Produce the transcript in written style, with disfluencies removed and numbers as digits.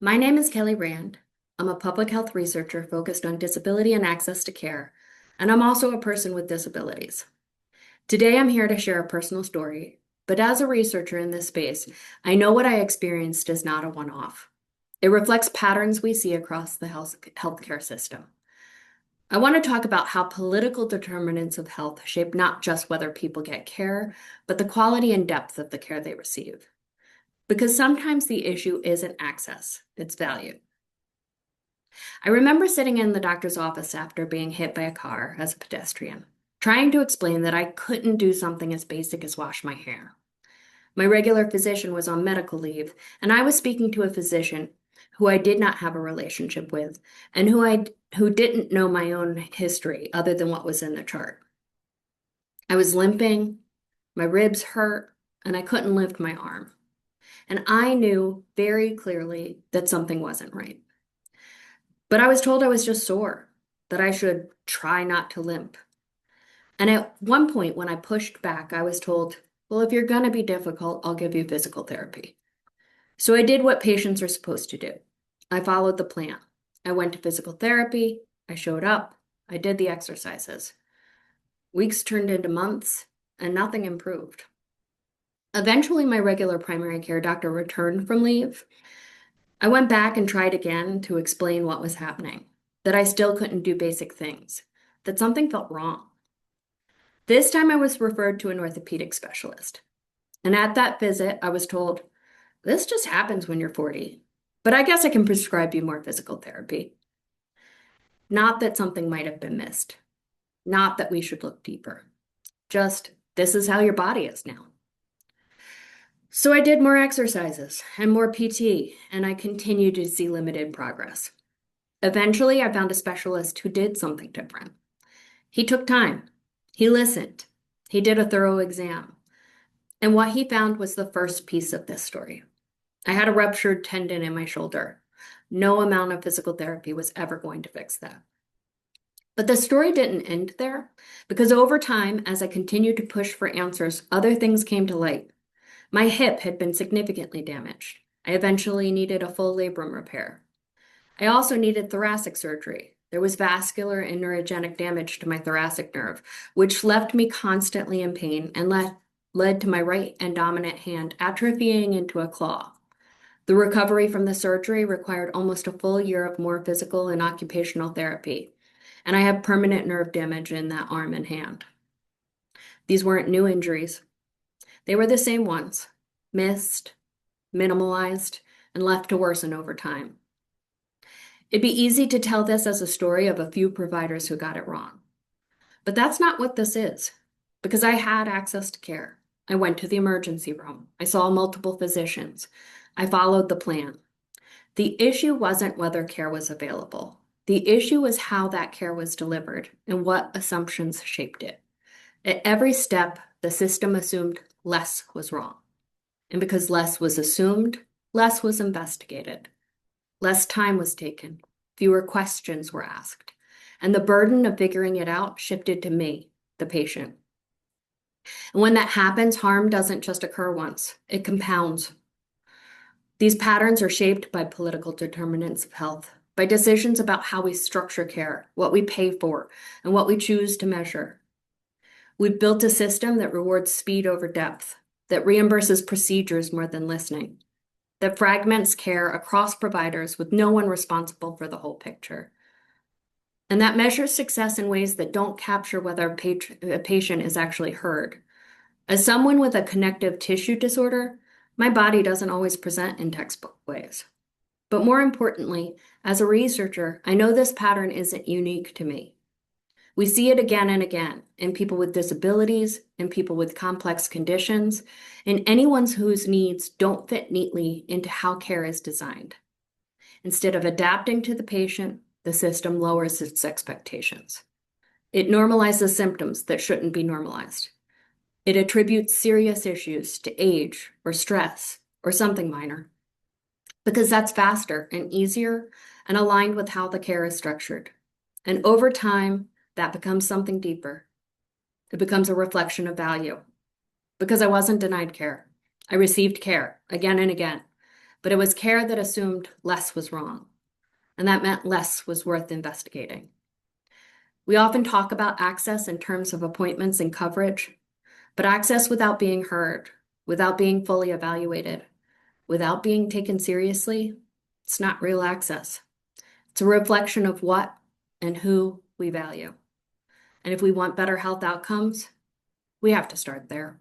My name is Kelly Rand. I'm a public health researcher focused on disability and access to care, and I'm also a person with disabilities. Today, I'm here to share a personal story, but as a researcher in this space, I know what I experienced is not a one-off. It reflects patterns we see across the healthcare system. I want to talk about how political determinants of health shape not just whether people get care, but the quality and depth of the care they receive. Because sometimes the issue isn't access, it's value. I remember sitting in the doctor's office after being hit by a car as a pedestrian, trying to explain that I couldn't do something as basic as wash my hair. My regular physician was on medical leave, and I was speaking to a physician who I did not have a relationship with and who didn't know my own history other than what was in the chart. I was limping, my ribs hurt, and I couldn't lift my arm. And I knew very clearly that something wasn't right. But I was told I was just sore, that I should try not to limp. And at one point, when I pushed back, I was told, well, if you're going to be difficult, I'll give you physical therapy. So I did what patients are supposed to do. I followed the plan. I went to physical therapy. I showed up. I did the exercises. Weeks turned into months, and nothing improved. Eventually, my regular primary care doctor returned from leave. I went back and tried again to explain what was happening, that I still couldn't do basic things, that something felt wrong. This time I was referred to an orthopedic specialist. And at that visit, I was told, this just happens when you're 40, but I guess I can prescribe you more physical therapy. Not that something might have been missed, not that we should look deeper, just this is how your body is now. So I did more exercises and more PT, and I continued to see limited progress. Eventually, I found a specialist who did something different. He took time. He listened. He did a thorough exam. And what he found was the first piece of this story. I had a ruptured tendon in my shoulder. No amount of physical therapy was ever going to fix that. But the story didn't end there, because over time, as I continued to push for answers, other things came to light. My hip had been significantly damaged. I eventually needed a full labrum repair. I also needed thoracic surgery. There was vascular and neurogenic damage to my thoracic nerve, which left me constantly in pain and led to my right and dominant hand atrophying into a claw. The recovery from the surgery required almost a full year of more physical and occupational therapy, and I have permanent nerve damage in that arm and hand. These weren't new injuries. They were the same ones, missed, minimalized, and left to worsen over time. It'd be easy to tell this as a story of a few providers who got it wrong. But that's not what this is, because I had access to care. I went to the emergency room. I saw multiple physicians. I followed the plan. The issue wasn't whether care was available. The issue was how that care was delivered and what assumptions shaped it. At every step, the system assumed less was wrong. And because less was assumed, less was investigated. Less time was taken, fewer questions were asked, and the burden of figuring it out shifted to me, the patient. And when that happens, harm doesn't just occur once, it compounds. These patterns are shaped by political determinants of health, by decisions about how we structure care, what we pay for, and what we choose to measure. We've built a system that rewards speed over depth, that reimburses procedures more than listening, that fragments care across providers with no one responsible for the whole picture, and that measures success in ways that don't capture whether a patient is actually heard. As someone with a connective tissue disorder, my body doesn't always present in textbook ways. But more importantly, as a researcher, I know this pattern isn't unique to me. We see it again and again in people with disabilities, in people with complex conditions, in anyone whose needs don't fit neatly into how care is designed. Instead of adapting to the patient, the system lowers its expectations. It normalizes symptoms that shouldn't be normalized. It attributes serious issues to age or stress or something minor, because that's faster and easier and aligned with how the care is structured. And over time, that becomes something deeper. It becomes a reflection of value. Because I wasn't denied care. I received care again and again. but it was care that assumed less was wrong, and that meant less was worth investigating. We often talk about access in terms of appointments and coverage, but access without being heard, without being fully evaluated, without being taken seriously, it's not real access. It's a reflection of what and who we value. And if we want better health outcomes, we have to start there.